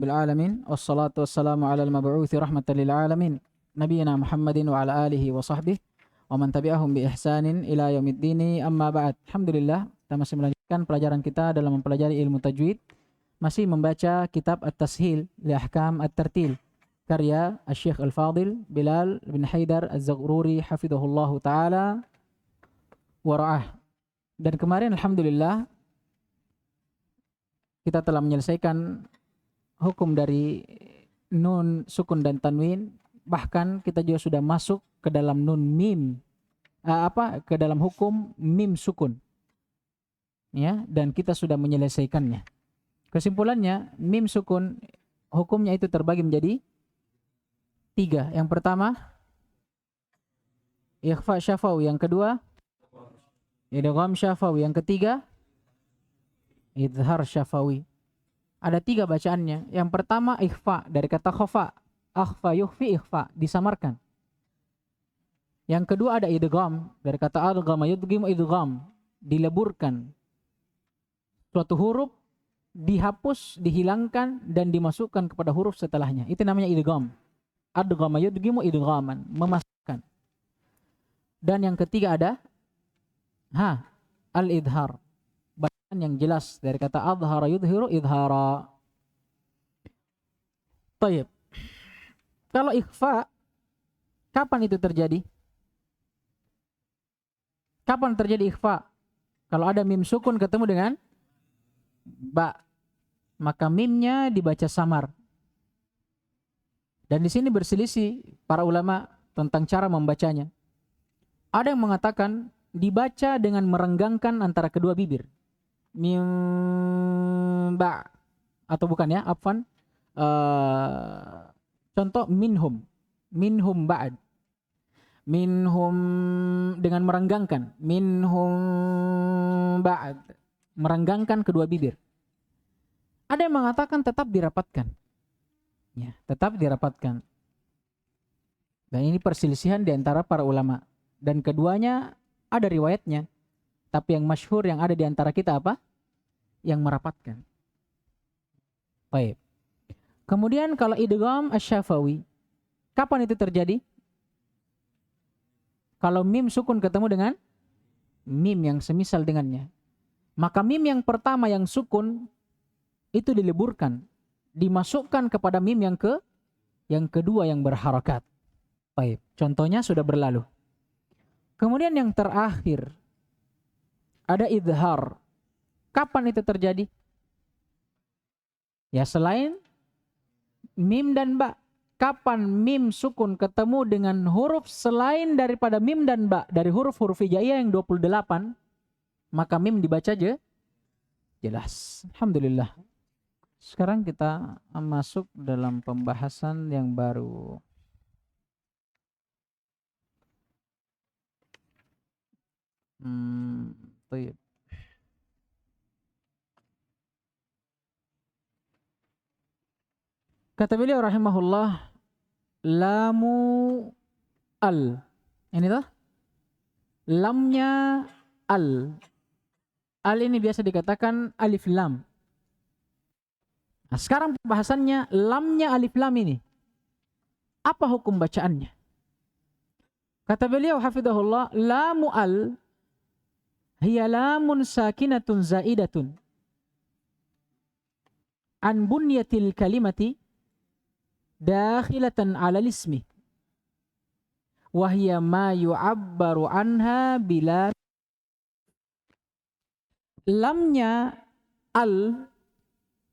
بالعالمين والصلاة والسلام على المبعوث رحمة للعالمين نبينا محمد وعلى آله وصحبه ومن تبعهم بإحسان إلى يوم الدين أما بعد. Alhamdulillah, kita masih melanjutkan pelajaran kita dalam mempelajari ilmu tajwid, masih membaca kitab At-Tashil li Ahkam At-Tartil karya Syekh Al-Fadil Bilal bin Haidar Az-Zaghruri hafizahullahu taala wa ra'ah. Dan kemarin alhamdulillah kita telah menyelesaikan hukum dari nun, sukun dan tanwin. Bahkan kita juga sudah masuk ke dalam nun mim, ke dalam hukum mim sukun, ya. Dan kita sudah menyelesaikannya. Kesimpulannya, mim sukun hukumnya itu terbagi menjadi 3. Yang pertama, ikhfa syafawi. Yang kedua, idgham syafawi. Yang ketiga, idhar syafawi. Ada 3 bacaannya. Yang pertama ikhfa, dari kata khafa. Akhfa yukhfi ikhfa, disamarkan. Yang kedua ada idgham, dari kata adghama yudghimu idgham, dileburkan. Suatu huruf dihapus, dihilangkan dan dimasukkan kepada huruf setelahnya. Itu namanya idgham. Adghama yudghimu idghaman, memasukkan. Dan yang ketiga ada al-idhar. Yang jelas dari kata adhara yudhiru idhara. Baik. Kalau ikhfa, kapan itu terjadi? Kapan terjadi ikhfa? Kalau ada mim sukun ketemu dengan ba, maka mimnya dibaca samar. Dan di sini berselisih para ulama tentang cara membacanya. Ada yang mengatakan dibaca dengan merenggangkan antara kedua bibir. Mim ba, atau bukan ya, afwan, contoh minhum ba'd, minhum dengan merenggangkan, minhum ba'd, merenggangkan kedua bibir. Ada yang mengatakan tetap dirapatkan, ya, tetap dirapatkan. Dan ini perselisihan di antara para ulama, dan keduanya ada riwayatnya. Tapi yang masyhur yang ada di antara kita apa? Yang merapatkan. Baik. Kemudian kalau idgham asy-syafawi, kapan itu terjadi? Kalau mim sukun ketemu dengan mim yang semisal dengannya, maka mim yang pertama yang sukun itu dileburkan, dimasukkan kepada mim yang kedua yang berharakat. Baik. Contohnya sudah berlalu. Kemudian yang terakhir ada idhar. Kapan itu terjadi? Ya, selain mim dan ba. Kapan mim sukun ketemu dengan huruf selain daripada mim dan ba, dari huruf-huruf hijaiyah yang 28, maka mim dibaca jelas. Alhamdulillah. Sekarang kita masuk dalam pembahasan yang baru. Baik. Kata beliau rahimahullah, lamu al. Ini tuh lamnya al. Al ini biasa dikatakan alif lam. Nah, sekarang pembahasannya lamnya alif lam ini. Apa hukum bacaannya? Kata beliau hafidhahullah, lamu al hiya lamun sakinatun zaidatun an bunyatil kalimati dakhilatan ala ismi wa hiya ma yu'abbaru anha bila. Lamnya al,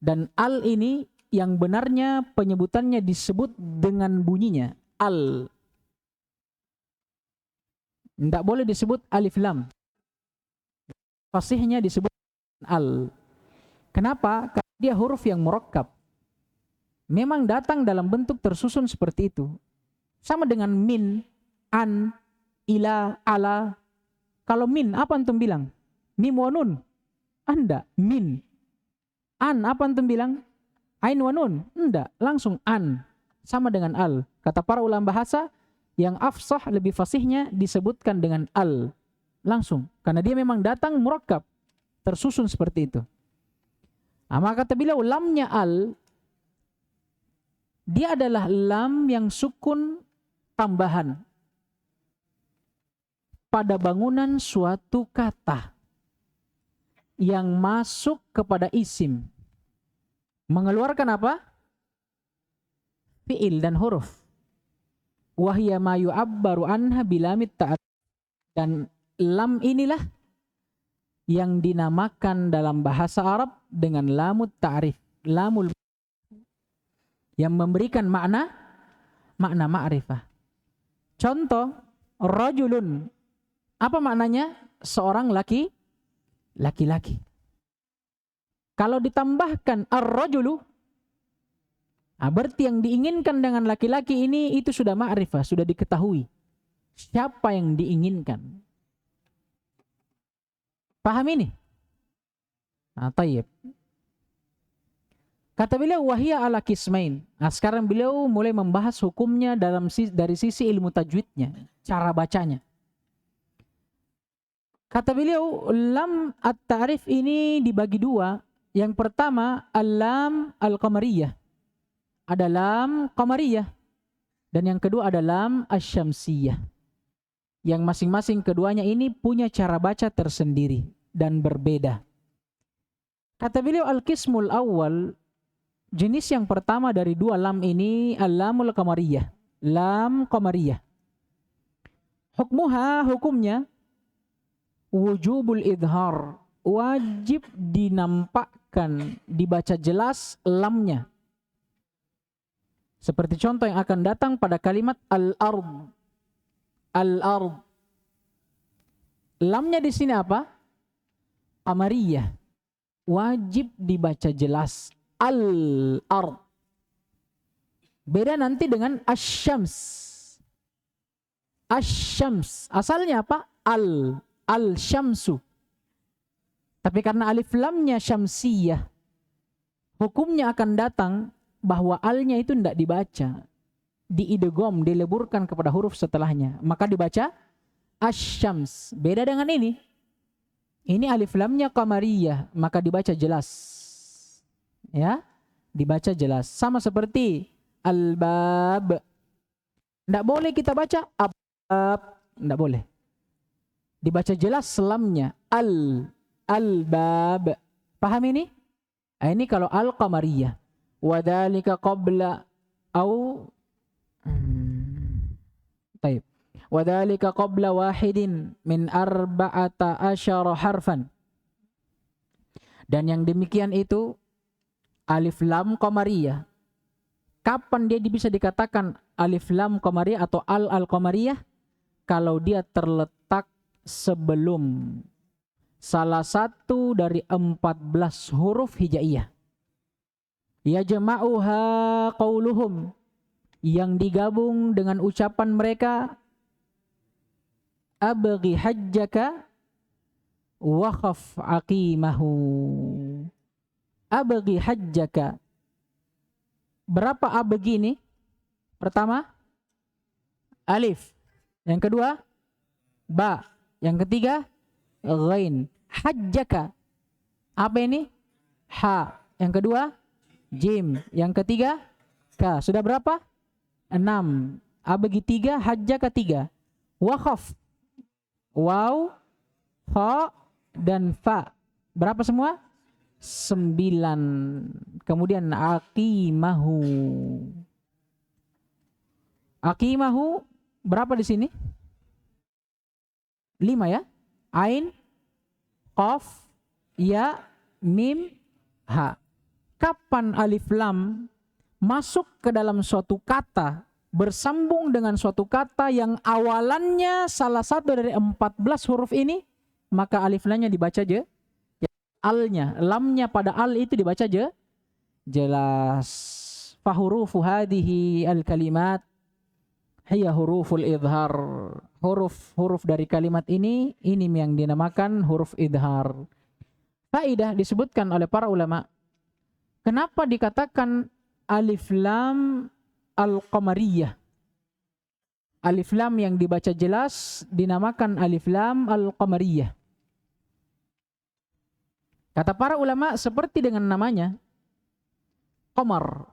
dan al ini yang benarnya penyebutannya disebut dengan bunyinya al. Tidak boleh disebut alif lam. Fasihnya disebut al. Kenapa? Karena dia huruf yang murakkab. Memang datang dalam bentuk tersusun seperti itu. Sama dengan min, an, ila, ala. Kalau min, apa antum bilang? Mim wa nun. Anda, min. An, apa antum bilang? Ain wa nun. Anda, langsung an. Sama dengan al. Kata para ulama bahasa, yang afsah lebih fasihnya disebutkan dengan al. Langsung. Karena dia memang datang murakkab. Tersusun seperti itu. Nah, maka kata beliau lamnya al Dia adalah lam yang sukun tambahan pada bangunan suatu kata yang masuk kepada isim. Mengeluarkan apa? Fi'il dan huruf. Wahya ma yu'abbaru anha bilamit ta'arif. Dan lam inilah yang dinamakan dalam bahasa Arab dengan lamut ta'rif, lamul, yang memberikan makna ma'rifah. Contoh, rajulun. Apa maknanya? Seorang laki-laki. Kalau ditambahkan ar-rajulu, berarti yang diinginkan dengan laki-laki ini itu sudah ma'rifah, sudah diketahui. Siapa yang diinginkan? Paham ini? Tayyib. Kata beliau wahia ala kismain. Sekarang beliau mulai membahas hukumnya dari sisi ilmu tajwidnya, cara bacanya. Kata beliau lam at-ta'rif ini dibagi dua. Yang pertama al-lam al-qamariyah. Ada lam qamariyah. Dan yang kedua ada lam asy-syamsiyah. Yang masing-masing keduanya ini punya cara baca tersendiri dan berbeda. Kata beliau al-qismul awal, jenis yang pertama dari dua lam ini al-lamul qamariyah, lam qamariyah. Hukumnya wujubul idhar, wajib dinampakkan, dibaca jelas lamnya. Seperti contoh yang akan datang pada kalimat al-ard. Al-ard. Lamnya di sini apa? Qamariyah. Wajib dibaca jelas. Al-ard. Beda nanti dengan asy-syams. Asy-syams. Asalnya apa? Al-syamsu. Tapi karena alif lamnya syamsiyah, hukumnya akan datang bahwa alnya itu tidak dibaca. Diidgham, dileburkan kepada huruf setelahnya. Maka dibaca asy-syams. Beda dengan ini. Ini alif lamnya qamariyah, maka dibaca jelas. Ya, dibaca jelas. Sama seperti al-bab. Tidak boleh kita baca ab-bab. Tidak boleh. Dibaca jelas lamnya al-bab. Paham ini? Ini kalau al-qamariyah. Wadhalika qabla au Taib. Wadhalika qabla wahidin min arba'ata asyara harfan. Dan yang demikian itu alif lam qamariyah. Kapan dia bisa dikatakan alif lam qamariyah atau al-qamariyah? Kalau dia terletak sebelum salah satu dari 14 huruf hijaiyah. Ya jama'uha qauluhum, yang digabung dengan ucapan mereka abghi hajjaka wa khaf aqimahu. Abghi hajjaka. Berapa abghi ini? Pertama alif. Yang kedua ba. Yang ketiga ghain. Hajjaka. Apa ini? Ha. Yang kedua jim. Yang ketiga ka. Sudah berapa? 6. Abghi 3, hajjaka 3. Wakhaf. Waw, fa, dan fa. Berapa semua? 9. Kemudian aqimahu. Aqimahu berapa di sini? 5 ya. Ain, qaf, ya, mim, ha. Kapan alif lam masuk ke dalam suatu kata, bersambung dengan suatu kata yang awalannya salah satu dari 14 huruf ini, maka alif lamnya dibaca alnya, lamnya pada al itu dibaca jelas. Fahurufu hadhihi al-kalimat hiya huruful idhar. Huruf-huruf dari kalimat ini yang dinamakan huruf idhar. Faedah disebutkan oleh para ulama. Kenapa dikatakan alif lam al-qamariyah? Alif lam yang dibaca jelas dinamakan alif lam al-qamariyah. Kata para ulama seperti dengan namanya, qamar,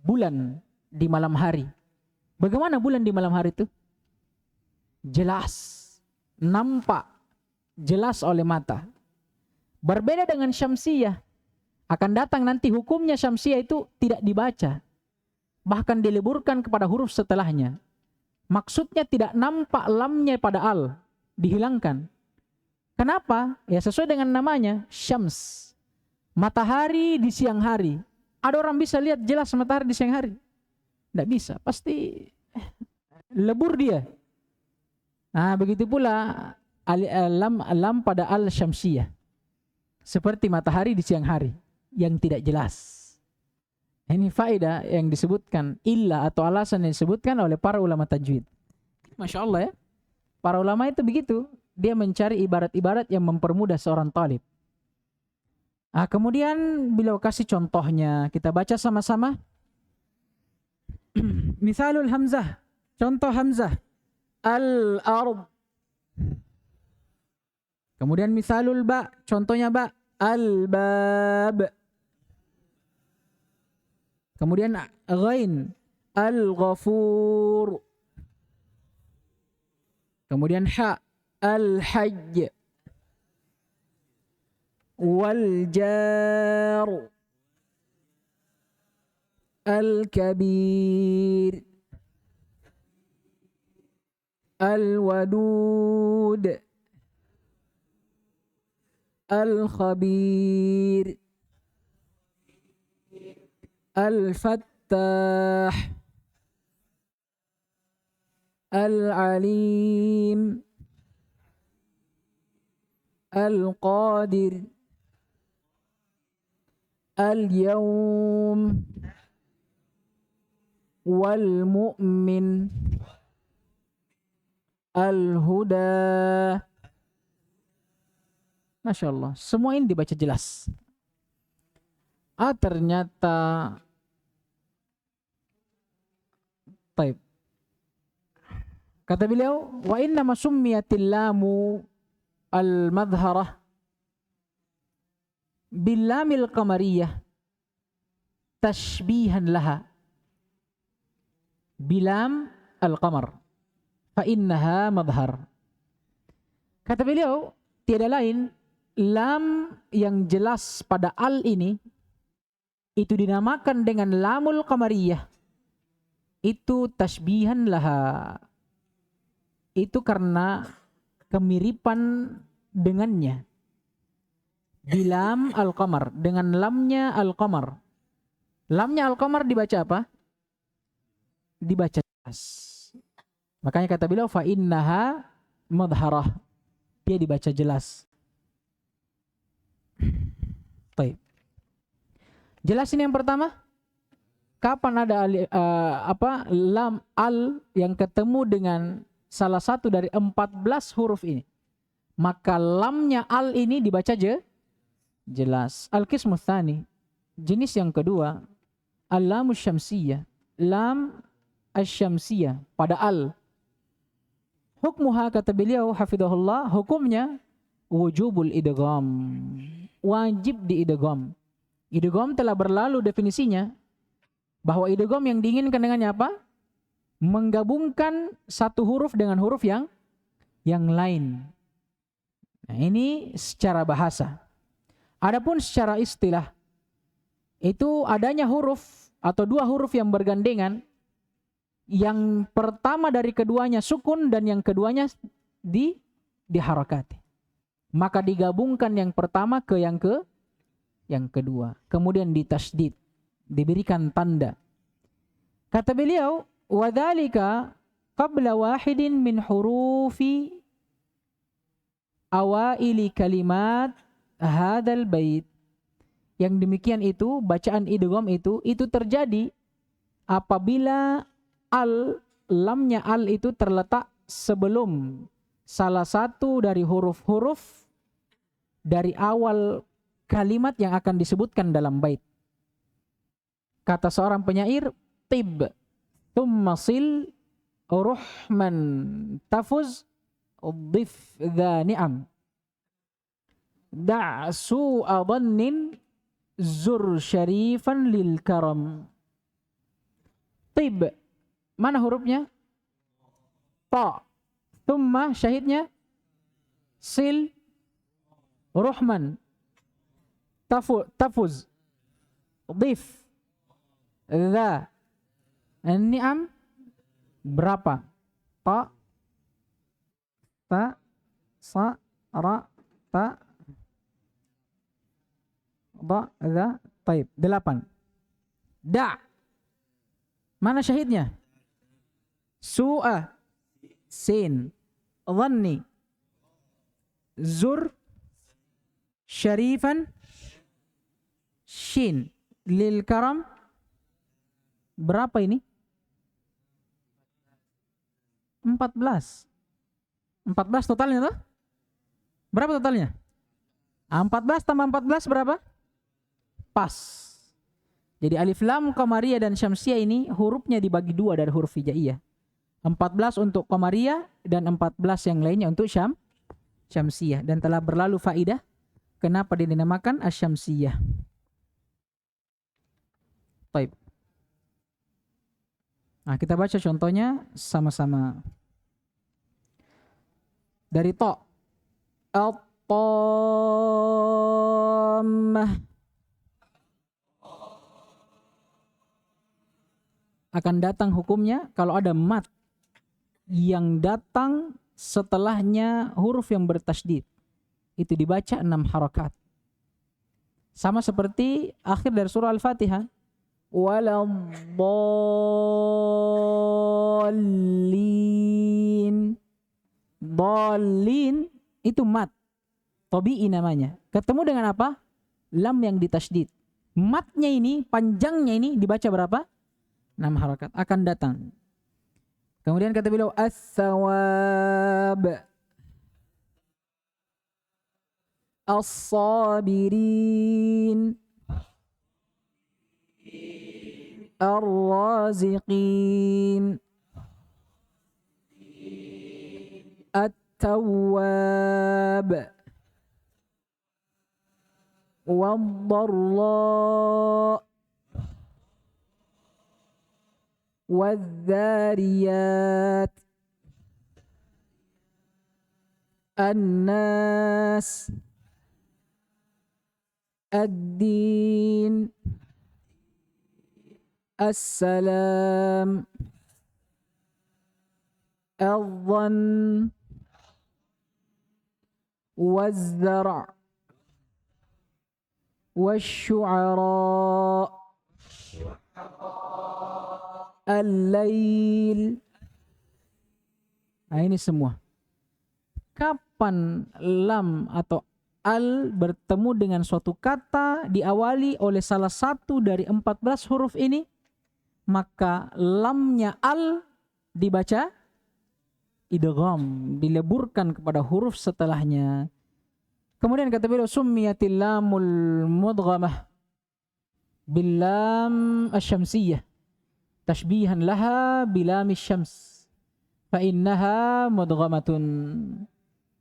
bulan. di malam hari. Bagaimana bulan di malam hari itu? Jelas, nampak, jelas oleh mata. Berbeda dengan syamsiyah. Akan datang nanti hukumnya syamsiyah itu tidak dibaca. Bahkan dileburkan kepada huruf setelahnya. Maksudnya tidak nampak lamnya pada al. Dihilangkan. Kenapa? Ya sesuai dengan namanya, syams. Matahari di siang hari. Ada orang bisa lihat jelas matahari di siang hari? Tidak bisa. Pasti lebur dia. Nah begitu pula lam pada al-syamsiyah. Seperti matahari di siang hari. Yang tidak jelas. Ini faedah yang disebutkan. Illa atau alasan yang disebutkan oleh para ulama tajwid. Masya Allah ya. Para ulama itu begitu. Dia mencari ibarat-ibarat yang mempermudah seorang talib. Nah, kemudian beliau kasih contohnya. Kita baca sama-sama. Misalul hamzah. Contoh hamzah. Al-ard. Kemudian misalul ba. Contohnya ba. Al-bab. Kemudian ghain. Al-ghafur. Kemudian ha. Al-hajj. Wal-jar. Al-kabir. Al-wadud. Al-khabir. Al-fattah. Al-alim. Al-qadir. Al-yawm. Wal-mu'min. Al-huda. Masya Allah. Semua ini dibaca jelas. Ternyata. Baik. Kata beliau, wa inna ma summiyatil lamu al-madharah bil-lamil qamariyah tashbihan laha bilam al-qamar fa innaha madhar. Kata beliau, tiada lain lam yang jelas pada al ini itu dinamakan dengan lamul qamariyah. Itu tashbihan laha. Itu karena kemiripan dengannya. Bilam al-qamar. Dengan lamnya al-qamar. Lamnya al-qamar dibaca apa? Dibaca jelas. Makanya kata beliau, fa'innaha madharah. Dia dibaca jelas. Baik. Jelasin yang pertama. Kapan ada lam al yang ketemu dengan salah satu dari 14 huruf ini, maka lamnya al ini dibaca jelas. Al-qismu tsani, jenis yang kedua, al-lamu syamsiyah, lam asy-syamsiyah pada al. Hukmuha, kata beliau hafizahullah, hukumnya wujubul idgham, wajib diidgham. Idgham telah berlalu definisinya, bahwa idgham yang diinginkan dengannya apa? Menggabungkan satu huruf dengan huruf yang lain. Nah, ini secara bahasa. Adapun secara istilah, itu adanya huruf atau dua huruf yang bergandengan, yang pertama dari keduanya sukun dan yang keduanya diharakati. Maka digabungkan yang pertama ke yang kedua. Kemudian ditasydid, diberikan tanda. Kata beliau, وَذَلِكَ قَبْلَ وَاحِدٍ مِنْ حُرُوفِ أَوَائِلِ كَلِمَاتِ هَذَا الْبَيْتِ. Yang demikian itu, bacaan idgham itu terjadi apabila lamnya al itu terletak sebelum salah satu dari huruf-huruf dari awal kalimat yang akan disebutkan dalam bait. Kata seorang penyair, tib thumma sil ruhman tafuz dhif dha ni'am da'su adhannin zur syarifan lil karam. Tib. Mana hurufnya? Ta. Thumma syahidnya sil. Ruhman. Tafuz. Dhif. Dha. Ni'am. Berapa? Ta. Ta. Sa. Ra. Ta. Ba. Dha. Taib. 8. Da. Mana syahidnya? Su'a. Sin. Dhanni. Zur. Syarifan. Shin. Lil karam. Berapa ini? 14. 14 totalnya tuh? Berapa totalnya? 14 tambah 14 berapa? Pas. Jadi alif lam qamariyah dan syamsiyah ini hurufnya dibagi 2 dari huruf hijaiyah. 14 untuk qamariyah dan 14 yang lainnya untuk syamsiyah. Dan telah berlalu faidah kenapa dia dinamakan asyamsiyah. Baik. Nah, kita baca contohnya sama-sama. Dari to. At-tammah. Akan datang hukumnya kalau ada mat yang datang setelahnya huruf yang bertasydid. Itu dibaca 6 harakat. Sama seperti akhir dari surah Al-Fatihah. Waladdallin. Dallin itu mat. Tabi'i namanya. Ketemu dengan apa? Lam yang ditasydid. Matnya ini, panjangnya ini dibaca berapa? 6 harakat. Akan datang. Kemudian kata beliau as-sawab. As-sabirin. Ar-raziqin. At-tawwab. Wad-dharra. Wad-dhariyat. An-nas. Ad-din. As-salam. Al-dhan. Waz-zar'. Wash-syu'ara. Al-lail. Nah, ini semua. Kapan lam atau al bertemu dengan suatu kata diawali oleh salah satu dari 14 huruf ini, maka lamnya al dibaca idgham, dileburkan kepada huruf setelahnya. Kemudian kata beliau summiyatil lamul mudghamah bil lam asy-syamsiyah tashbihan laha bilamis syams fa innaha mudghamatun.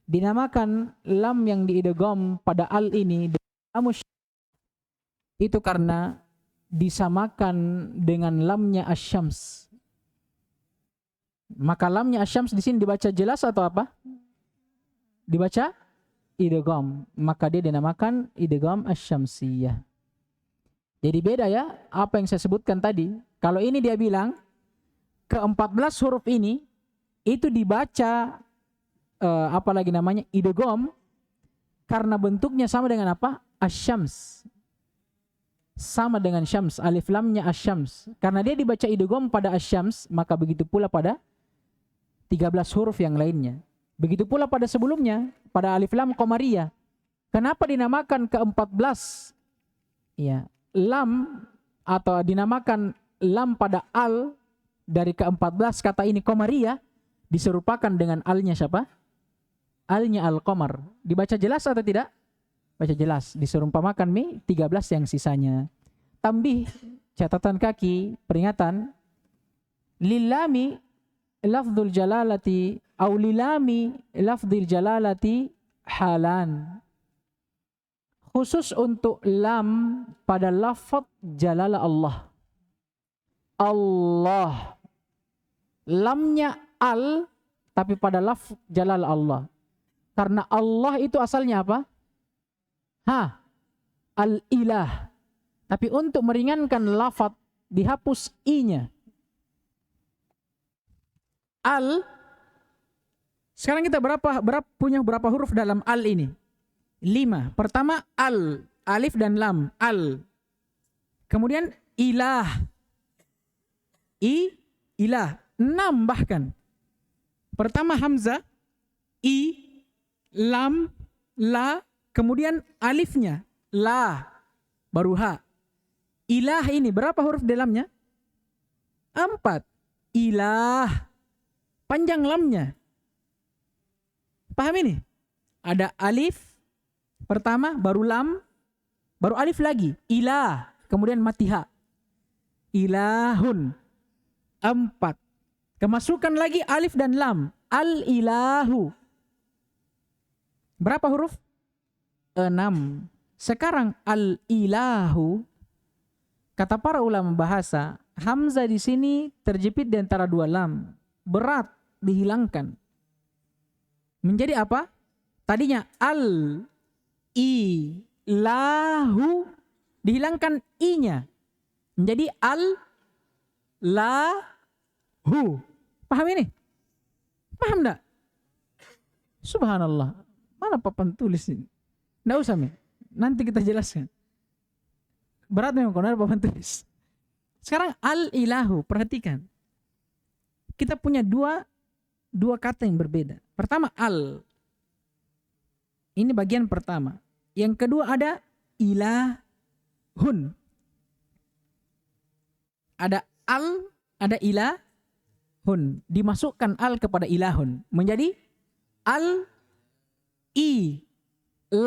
Dinamakan lam yang diidgham pada al ini itu karena disamakan dengan lamnya asy-syams. Maka lamnya asy-syams di sini dibaca jelas atau apa? Dibaca idgham. Maka dia dinamakan idgham asy-syamsiyah. Jadi beda ya apa yang saya sebutkan tadi. Kalau ini dia bilang ke-14 huruf ini itu dibaca apalagi namanya idgham karena bentuknya sama dengan apa? Asy-syams. Sama dengan syams, alif lamnya asy-syams. Karena dia dibaca idgham pada asy-syams, maka begitu pula pada 13 huruf yang lainnya. Begitu pula pada sebelumnya, pada alif lam qamariyah. Kenapa dinamakan ke-14? Ya, lam atau dinamakan lam pada al dari ke-14 kata ini qamariyah diserupakan dengan alnya siapa? Alnya al-qamar. Dibaca jelas atau tidak? Baca jelas. Diserumpamakan 13 yang sisanya. Tambih, catatan kaki, peringatan. Lilami lafdzul jalalati au lilami lafdzul jalalati halan. Khusus untuk lam pada lafaz jalala Allah. Allah. Lamnya al, tapi pada lafz jalal Allah. Karena Allah itu asalnya apa? Al-ilah. Tapi untuk meringankan lafaz dihapus i-nya. Al. Sekarang kita punya berapa huruf dalam al ini? 5. Pertama al, alif dan lam, al. Kemudian ilah. Ilah. 6 bahkan. Pertama hamzah, i, lam, la, kemudian alifnya, la, baru ha. Ilah ini berapa huruf dalamnya? 4. Ilah. Panjang lamnya. Paham ini? Ada alif pertama, baru lam, baru alif lagi. Ilah. Kemudian mati ha. Ilahun. 4. Kemasukan lagi alif dan lam. Al-ilahu. Berapa huruf? 6. Sekarang al-ilahu, kata para ulama bahasa, hamzah di sini terjepit di antara 2 lam. Berat dihilangkan. Menjadi apa? Tadinya al-ilahu, dihilangkan i-nya. Menjadi al-lahu. Paham ini? Paham enggak? Subhanallah. Mana papan tulis ini? Nggak usah, Mi. Nanti kita jelaskan. Berat memang kalau ada papan tulis. Sekarang al-ilahu, perhatikan. Kita punya dua kata yang berbeda. Pertama al. Ini bagian pertama. Yang kedua ada ilahun. Ada al, ada ilahun. Dimasukkan al kepada ilahun. Menjadi al ilahu.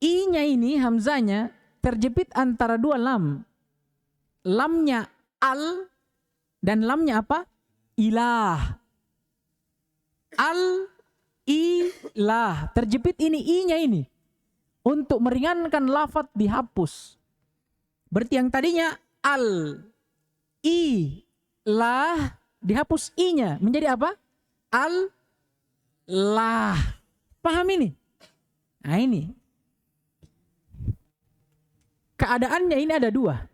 I-nya ini hamzanya terjepit antara 2 lam. Lamnya al dan lamnya apa? Ilah. Al-ilah. Terjepit ini i-nya ini. Untuk meringankan lafaz dihapus. Berarti yang tadinya al-ilah dihapus i-nya. Menjadi apa? Al-lah. Paham ini? Nah ini. Keadaannya ini ada 2.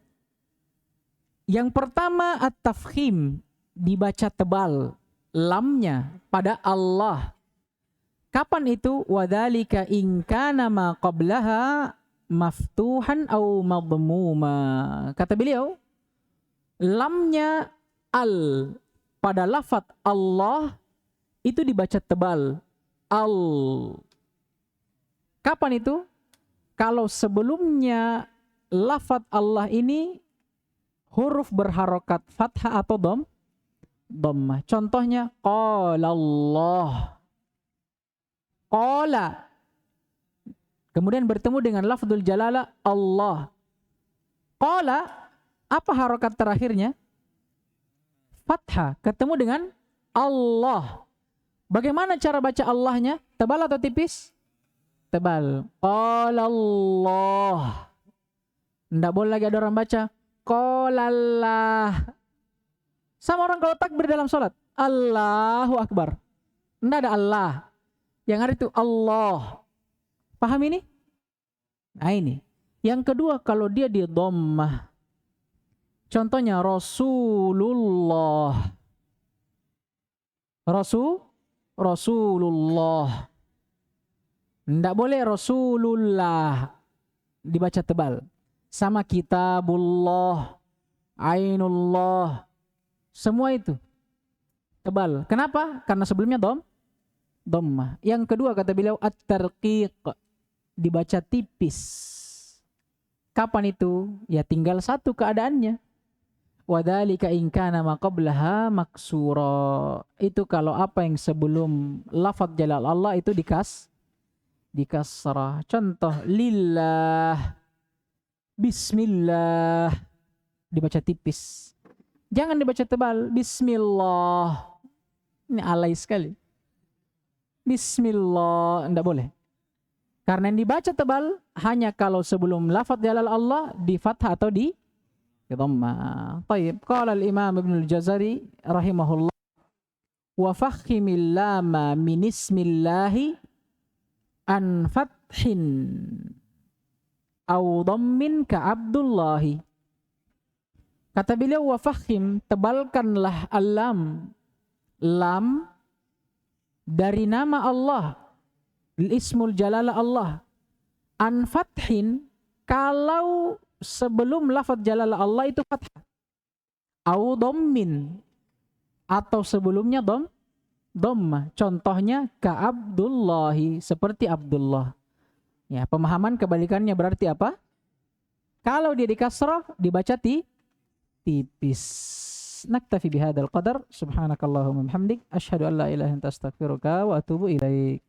Yang pertama at-tafkhim, dibaca tebal lamnya pada Allah. Kapan itu? Wadzalika in kana ma qablaha maftuhan au madmuma. Kata beliau, lamnya al pada lafaz Allah itu dibaca tebal. Al. Kapan itu? Kalau sebelumnya lafaz Allah ini huruf berharokat fathah atau dhammah. Contohnya qala Allah. Qala. Kemudian bertemu dengan lafzul jalalah Allah. Qala, apa harokat terakhirnya? Fathah, ketemu dengan Allah. Bagaimana cara baca Allahnya? Tebal atau tipis? Tebal. Qala Allah. Nggak boleh lagi ada orang baca Qalallah. Sama orang kalau takbir dalam sholat, Allahu Akbar. Nggak ada Allah. Yang ada itu Allah. Paham ini? Nah ini. Yang kedua kalau dia di dhammah. Contohnya Rasulullah. Rasulullah. Nggak boleh Rasulullah. Dibaca tebal. Sama kitabullah, ainullah, semua itu tebal. Kenapa? Karena sebelumnya dhammah. Yang kedua kata beliau at-tarqiq, dibaca tipis. Kapan itu? Ya tinggal satu keadaannya. Wadzalika in kana ma qablaha maksura. Itu kalau apa yang sebelum lafaz jalal Allah itu dikasrah. Contoh lillah, bismillah, dibaca tipis. Jangan dibaca tebal. Bismillah. Ini alay sekali. Bismillah, enggak boleh. Karena yang dibaca tebal hanya kalau sebelum lafaz jalal Allah di fathah atau di dhammah. Baik, qala al-Imam Ibnu al-Jazari rahimahullah wa fakhimil lama min ismillahi an fathin aw dhammin ka Abdullahi. Kata beliau wa fakhim, tebalkanlah al-lam, lam dari nama Allah, ismul jalalah Allah, an fathin, kalau sebelum lafaz jalalah Allah itu fathah, au dhammin, atau sebelumnya dhammah. Contohnya ka Abdullahi, seperti Abdullah. Ya, pemahaman kebalikannya berarti apa? Kalau dia di kasrah dibaca tipis. Naktafi bihadzal qadar. Subhanakallahumma bihamdik asyhadu an la ilaha illa anta astaghfiruka wa atubu ilaik.